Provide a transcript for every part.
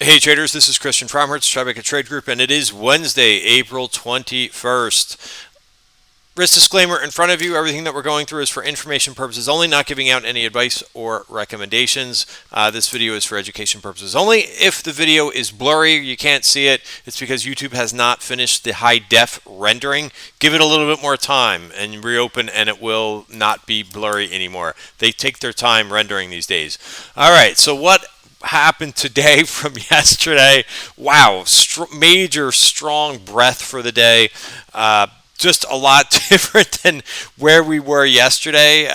Hey traders, this is Christian from Tribeca Trade Group, and it is Wednesday, April 21st. Risk disclaimer in front of you, everything that we're going through is for information purposes only, not giving out any advice or recommendations. This video is for education purposes only. If the video is blurry, you can't see it, it's because YouTube has not finished the high def rendering. Give it a little bit more time and reopen and it will not be blurry anymore. They take their time rendering these days. All right, so what happened today from yesterday? Wow, major strong breath for the day. Just a lot different than where we were yesterday.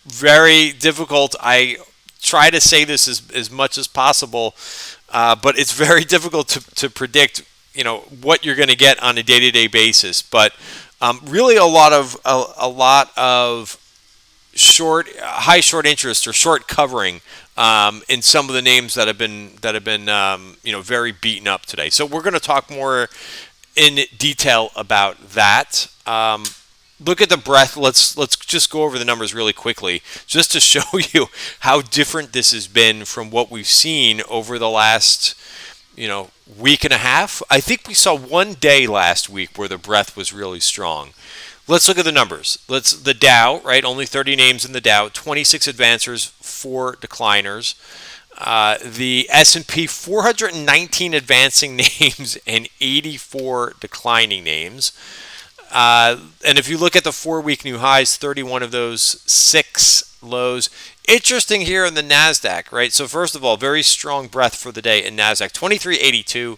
Very difficult. I try to say this as much as possible, but it's very difficult to predict, what you're going to get on a day-to-day basis. But really, a lot of high short interest or short covering in some of the names that have been very beaten up today. So we're going to talk more in detail about that. Look at the breadth. Let's just go over the numbers really quickly, just to show you how different this has been from what we've seen over the last week and a half. I think we saw one day last week where the breadth was really strong. Let's look at the numbers. The Dow, right? Only 30 names in the Dow, 26 advancers, 4 decliners. The S&P, 419 advancing names and 84 declining names. And if you look at the 4-week new highs, 31 of those, 6 lows. Interesting here in the NASDAQ, right? So first of all, very strong breadth for the day in NASDAQ, 2382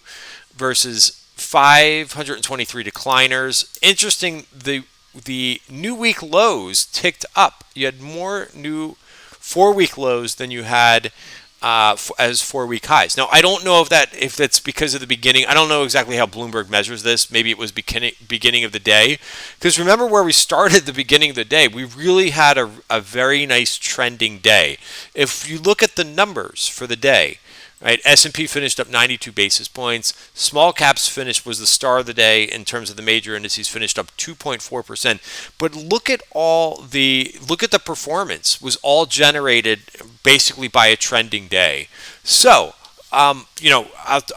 versus 523 decliners. Interesting, the new week lows ticked up. You had more new 4-week lows than you had as 4-week highs. Now, I don't know if that's because of the beginning. I don't know exactly how Bloomberg measures this. Maybe it was beginning of the day. Because remember where we started the beginning of the day. We really had a very nice trending day. If you look at the numbers for the day, right, S&P finished up 92 basis points. Small caps was the star of the day in terms of the major indices, finished up 2.4%. But look at the performance was all generated basically by a trending day. So, I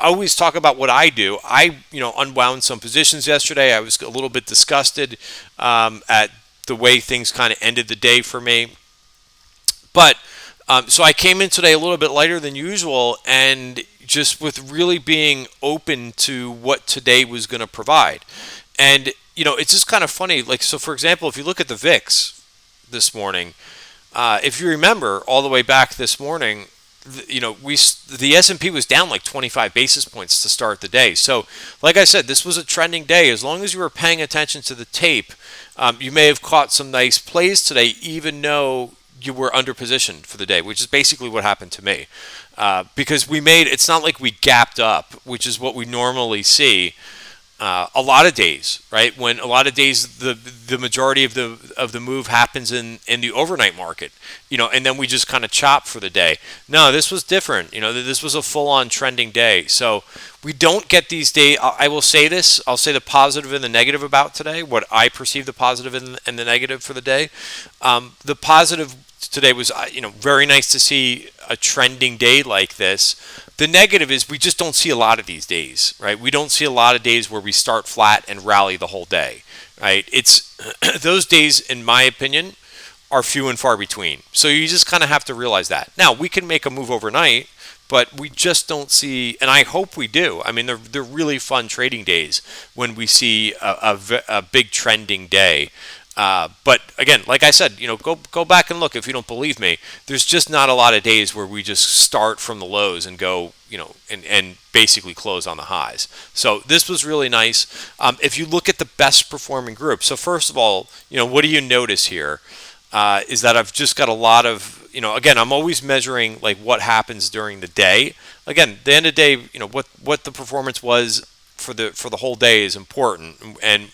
always talk about what I do. I, unwound some positions yesterday. I was a little bit disgusted at the way things kind of ended the day for me. But so I came in today a little bit lighter than usual, and just with really being open to what today was going to provide. And, it's just kind of funny. So for example, if you look at the VIX this morning, if you remember all the way back this morning, the S&P was down like 25 basis points to start the day. So like I said, this was a trending day. As long as you were paying attention to the tape, you may have caught some nice plays today, even though you were under positioned for the day, which is basically what happened to me. Because it's not like we gapped up, which is what we normally see a lot of days, right? When a lot of days the majority of the move happens in the overnight market, and then we just kind of chop for the day. No, this was different. This was a full-on trending day. So we don't get these days. I will say this. I'll say the positive and the negative about today, what I perceive the positive and the negative for the day. The positive today was, very nice to see a trending day like this. The negative is we just don't see a lot of these days, right? We don't see a lot of days where we start flat and rally the whole day, right? It's those days, in my opinion, are few and far between. So you just kind of have to realize that. Now, we can make a move overnight, but we just don't see, and I hope we do. I mean, they're really fun trading days when we see a big trending day. But again, like I said, go back and look if you don't believe me. There's just not a lot of days where we just start from the lows and go, and basically close on the highs. So this was really nice. If you look at the best performing group, so first of all, what do you notice here? Is that I've just got a lot of, again, I'm always measuring like what happens during the day. Again, at the end of the day, what the performance was for the whole day is important, and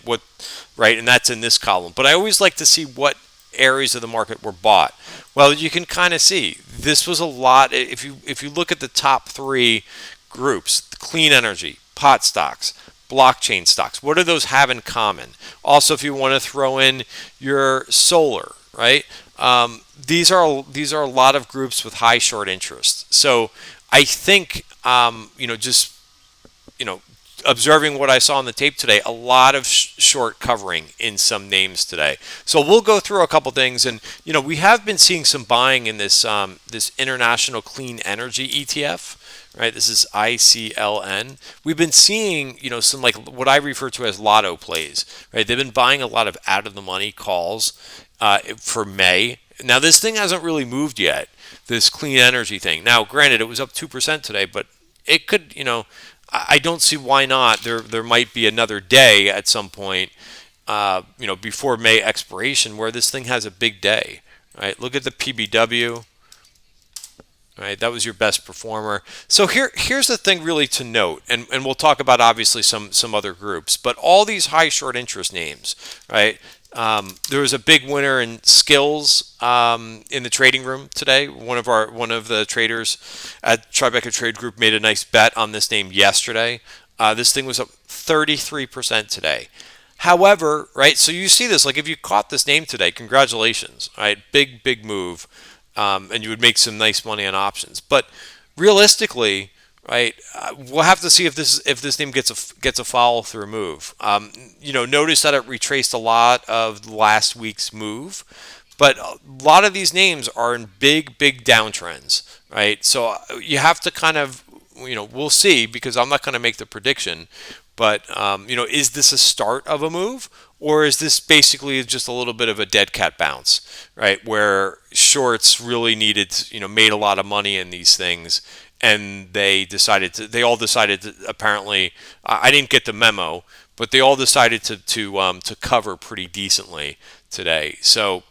and that's in this column. But I always like to see what areas of the market were bought. Well, you can kind of see this was a lot. If you look at the top 3 groups, clean energy, pot stocks, blockchain stocks, what do those have in common? Also, if you want to throw in your solar, right? These are a lot of groups with high short interest. So I think just observing what I saw on the tape today, a lot of short covering in some names today. So we'll go through a couple things, and we have been seeing some buying in this international clean energy ETF. Right, this is ICLN. We've been seeing, some like what I refer to as lotto plays. Right, they've been buying a lot of out of the money calls for May. Now this thing hasn't really moved yet. This clean energy thing. Now, granted, it was up 2% today, but it could, I don't see why not. There might be another day at some point, before May expiration where this thing has a big day. Right? Look at the PBW. Right, that was your best performer. So here's the thing really to note, and we'll talk about obviously some other groups, but all these high short interest names, right? There was a big winner in skills in the trading room today. One of the traders at Tribeca Trade Group made a nice bet on this name yesterday. This thing was up 33% today. However, right, so you see this, like if you caught this name today, congratulations, right? Big move. And you would make some nice money on options. But realistically, right, we'll have to see if this name gets a follow through move. Notice that it retraced a lot of last week's move, but a lot of these names are in big downtrends, right? So you have to kind of, we'll see, because I'm not going to make the prediction. But is this a start of a move, or is this basically just a little bit of a dead cat bounce, right? Where shorts really made a lot of money in these things, and they all decided to apparently, I didn't get the memo, but they all decided to cover pretty decently today. So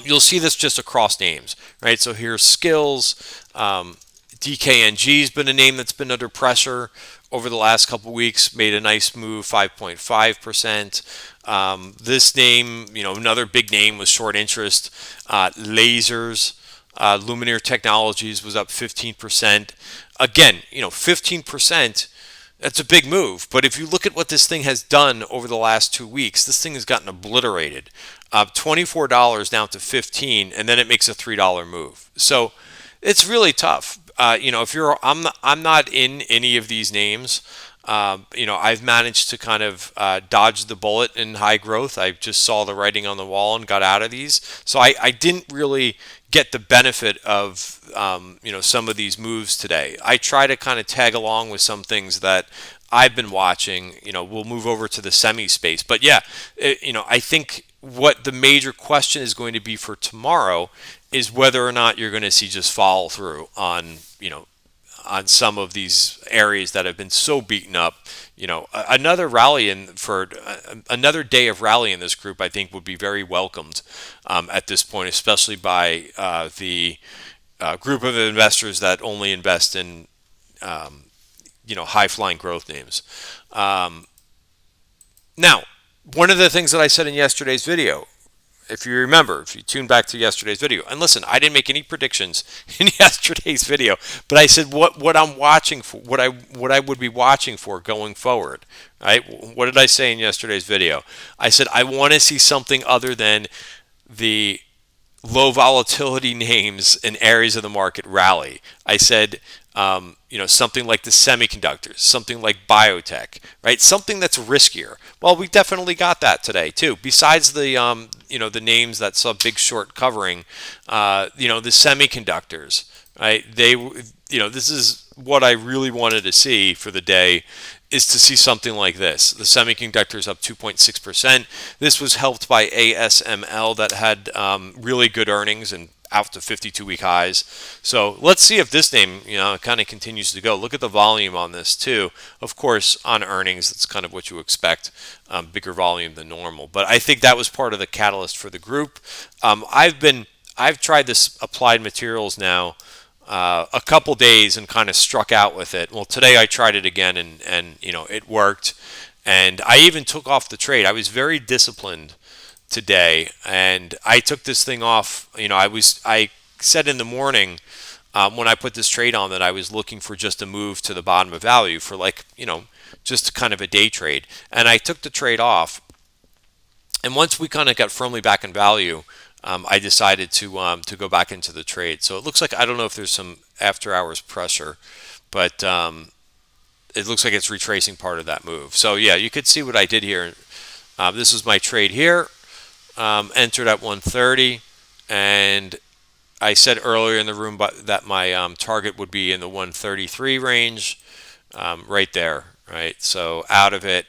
you'll see this just across names, right? So here's skills. DKNG's been a name that's been under pressure over the last couple of weeks, made a nice move, 5.5%. This name, another big name was short interest. Lasers, Luminaire Technologies was up 15%. Again, 15%, that's a big move. But if you look at what this thing has done over the last 2 weeks, this thing has gotten obliterated. $24 down to 15, and then it makes a $3 move. So it's really tough. If I'm not in any of these names. I've managed to kind of dodge the bullet in high growth. I just saw the writing on the wall and got out of these. So I didn't really get the benefit of some of these moves today. I try to kind of tag along with some things that I've been watching. We'll move over to the semi space, but yeah, I think what the major question is going to be for tomorrow is whether or not you're going to see just follow through on some of these areas that have been so beaten up. Another day of rally in this group, I think, would be very welcomed at this point, especially by the group of investors that only invest in high flying growth names. Now, one of the things that I said in yesterday's video, if you remember, if you tune back to yesterday's video, and listen, I didn't make any predictions in yesterday's video, but I said what I'm watching for, what I would be watching for going forward. Right? What did I say in yesterday's video? I said I want to see something other than the low volatility names in areas of the market rally. I said, something like the semiconductors, something like biotech, right? Something that's riskier. Well, we definitely got that today too. Besides the, the names that saw big short covering, the semiconductors, right? This is what I really wanted to see for the day, is to see something like this. The semiconductors up 2.6%. This was helped by ASML that had really good earnings and out to 52-week highs. So let's see if this name, kind of continues to go. Look at the volume on this too. Of course, on earnings, that's kind of what you expect, bigger volume than normal. But I think that was part of the catalyst for the group. I've tried this applied materials now a couple days and kind of struck out with it. Well, today I tried it again and it worked. And I even took off the trade. I was very disciplined today, and I took this thing off. I said in the morning when I put this trade on that I was looking for just a move to the bottom of value for just kind of a day trade, and I took the trade off. And once we kind of got firmly back in value, I decided to go back into the trade. So it looks like, I don't know if there's some after hours pressure, but it looks like it's retracing part of that move. So yeah, you could see what I did here. This was my trade here, entered at 130, and I said earlier in the room that my target would be in the 133 range, right there, right? So out of it,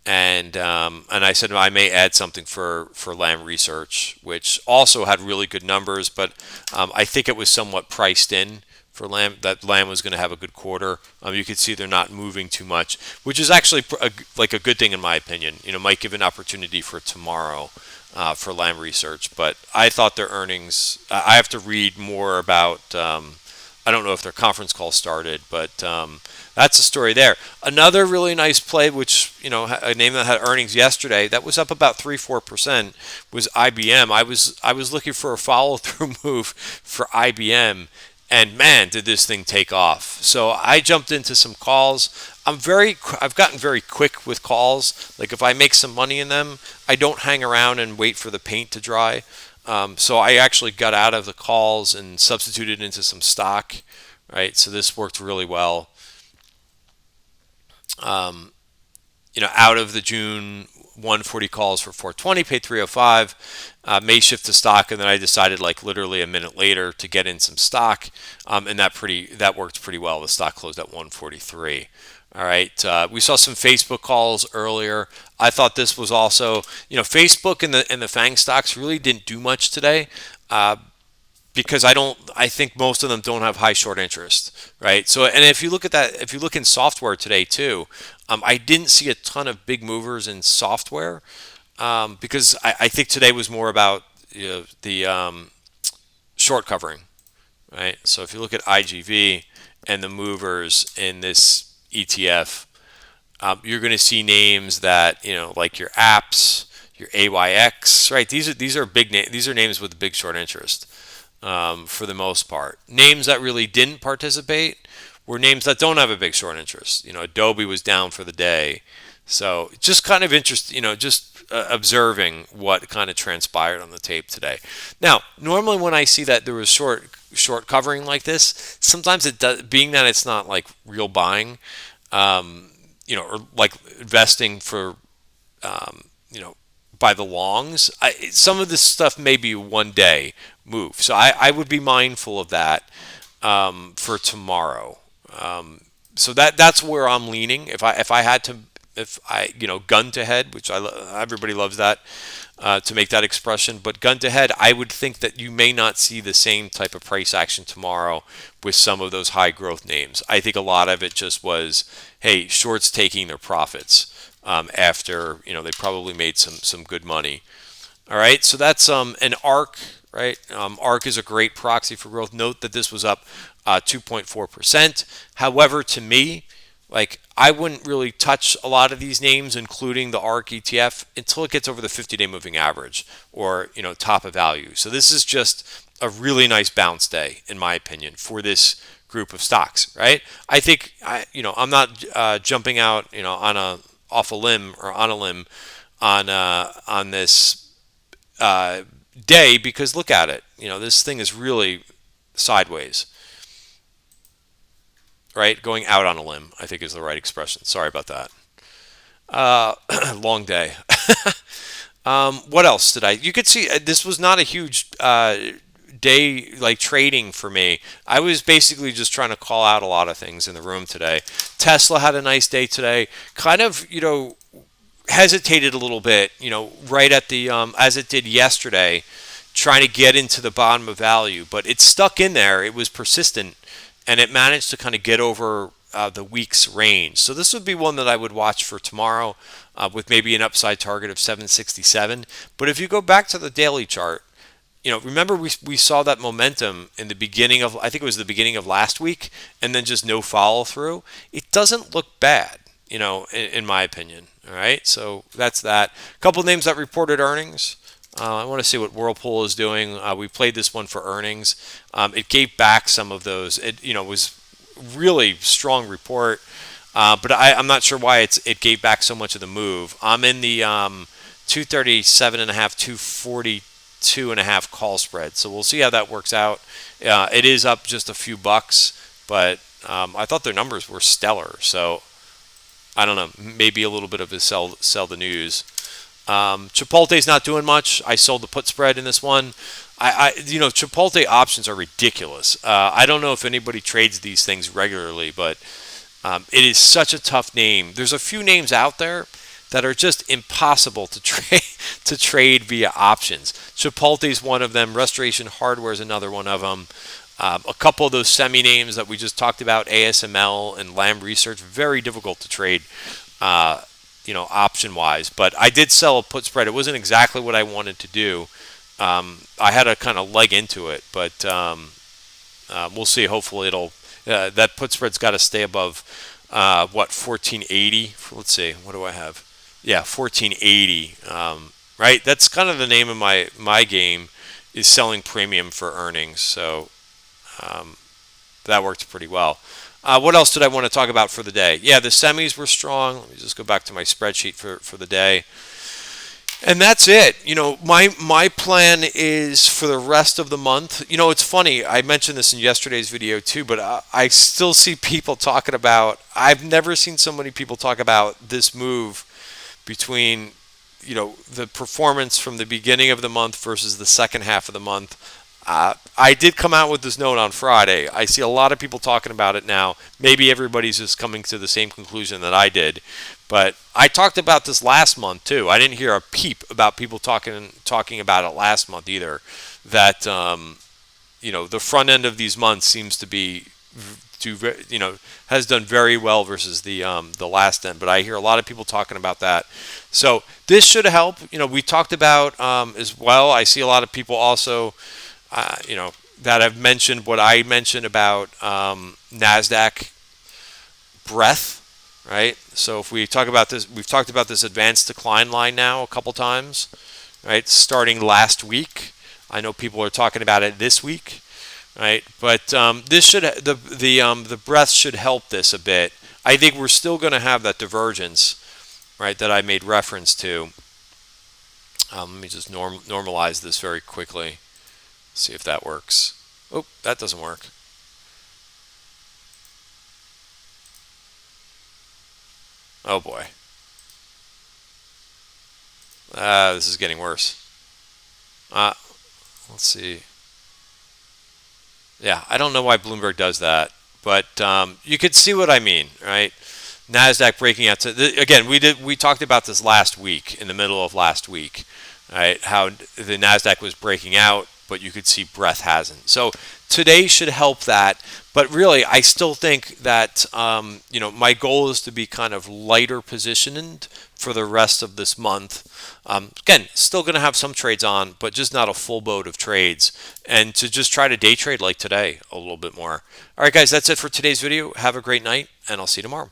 and I said I may add something for Lam Research, which also had really good numbers, but I think it was somewhat priced in for Lam, that Lam was going to have a good quarter. You could see they're not moving too much, which is actually like a good thing in my opinion. Might give an opportunity for tomorrow for Lam Research, but I thought their earnings. I have to read more about. I don't know if their conference call started, but that's the story there. Another really nice play, which a name that had earnings yesterday that was up about 3-4%, was IBM. I was looking for a follow-through move for IBM, and man, did this thing take off. So I jumped into some calls. I've gotten very quick with calls. Like if I make some money in them, I don't hang around and wait for the paint to dry. So I actually got out of the calls and substituted into some stock, right? So this worked really well. Out of the June 140 calls for 420, paid 305, may shift to stock, and then I decided like literally a minute later to get in some stock, and that worked pretty well. The stock closed at 143. All right, we saw some Facebook calls earlier. I thought this was also, Facebook and the FANG stocks really didn't do much today, because I think most of them don't have high short interest, right? So, and if you look at that, if you look in software today too, I didn't see a ton of big movers in software, because I think today was more about the short covering, right? So if you look at IGV and the movers in this ETF, you're going to see names that like your apps, your AYX, right? These are big names. These are names with big short interest, for the most part. Names that really didn't participate were names that don't have a big short interest. Adobe was down for the day, so just kind of just observing what kind of transpired on the tape today. Now, normally when I see that there was short covering like this, sometimes it does, being that it's not like real buying, or like investing for, by the longs. Some of this stuff may be one day move, so I would be mindful of that for tomorrow. So that's where I'm leaning. If I had to, gun to head, which everybody loves that, to make that expression, but gun to head, I would think that you may not see the same type of price action tomorrow with some of those high growth names. I think a lot of it just was, hey, shorts taking their profits, after they probably made some good money. All right, so that's an ARK, right? ARK is a great proxy for growth. Note that this was up 2.4%. However, to me, like, I wouldn't really touch a lot of these names, including the ARK ETF, until it gets over the 50-day moving average, or top of value. So this is just a really nice bounce day, in my opinion, for this group of stocks, right? I think I'm not jumping out off a limb or on a limb on this day, because look at it. This thing is really sideways, right? Going out on a limb, I think, is the right expression. Sorry about that. Long day. What else did you could see this was not a huge day like trading for me. I was basically just trying to call out a lot of things in the room today. Tesla had a nice day today. Kind of, hesitated a little bit, right at the as it did yesterday, trying to get into the bottom of value, but it stuck in there. It was persistent, and it managed to kind of get over the week's range. So this would be one that I would watch for tomorrow, with maybe an upside target of 767. But if you go back to the daily chart, remember we saw that momentum in the beginning of, I think it was the beginning of last week, and then just no follow through. It doesn't look bad, in my opinion. All right, so that's that. A couple names that reported earnings. I want to see what Whirlpool is doing. We played this one for earnings. It gave back some of those. It was really strong report, but I'm not sure why it gave back so much of the move. I'm in the 237.5, 240 2.5 call spread. So we'll see how that works out. It is up just a few bucks, but I thought their numbers were stellar. So I don't know, maybe a little bit of a sell the news. Chipotle's not doing much. I sold the put spread in this one. Chipotle options are ridiculous. I don't know if anybody trades these things regularly, but it is such a tough name. There's a few names out there that are just impossible to trade via options. Chipotle is one of them. Restoration Hardware is another one of them. A couple of those semi names that we just talked about, ASML and Lam Research, very difficult to trade, option wise. But I did sell a put spread. It wasn't exactly what I wanted to do. I had to kind of leg into it, but we'll see. Hopefully it'll that put spread's got to stay above 1480. Let's see, what do I have? Yeah, 1480. Right, that's kind of the name of my game, is selling premium for earnings. So that worked pretty well. What else did I want to talk about for the day? Yeah, the semis were strong. Let me just go back to my spreadsheet for the day. And that's it. My plan is for the rest of the month. It's funny. I mentioned this in yesterday's video too, but I still see people talking about, I've never seen so many people talk about this move between, the performance from the beginning of the month versus the second half of the month. I did come out with this note on Friday. I see a lot of people talking about it now. Maybe everybody's just coming to the same conclusion that I did. But I talked about this last month too. I didn't hear a peep about people talking about it last month either. That the front end of these months seems to be has done very well versus the last end. But I hear a lot of people talking about that. So this should help. We talked about as well. I see a lot of people also that have mentioned what I mentioned about NASDAQ breadth. Right, so if we talk about this, we've talked about this advanced decline line now a couple times, right? Starting last week, I know people are talking about it this week, right? But this should the breadth should help this a bit. I think we're still going to have that divergence, right? That I made reference to. Let me just normalize this very quickly. See if that works. Oh, that doesn't work. Oh boy. This is getting worse. Let's see. Yeah, I don't know why Bloomberg does that, but you could see what I mean, right? NASDAQ breaking out again, we talked about this last week, in the middle of last week, right? How the NASDAQ was breaking out, but you could see breadth hasn't. So today should help that. But really, I still think that my goal is to be kind of lighter positioned for the rest of this month. Again, still going to have some trades on, but just not a full boat of trades. And to just try to day trade like today a little bit more. All right, guys, that's it for today's video. Have a great night, and I'll see you tomorrow.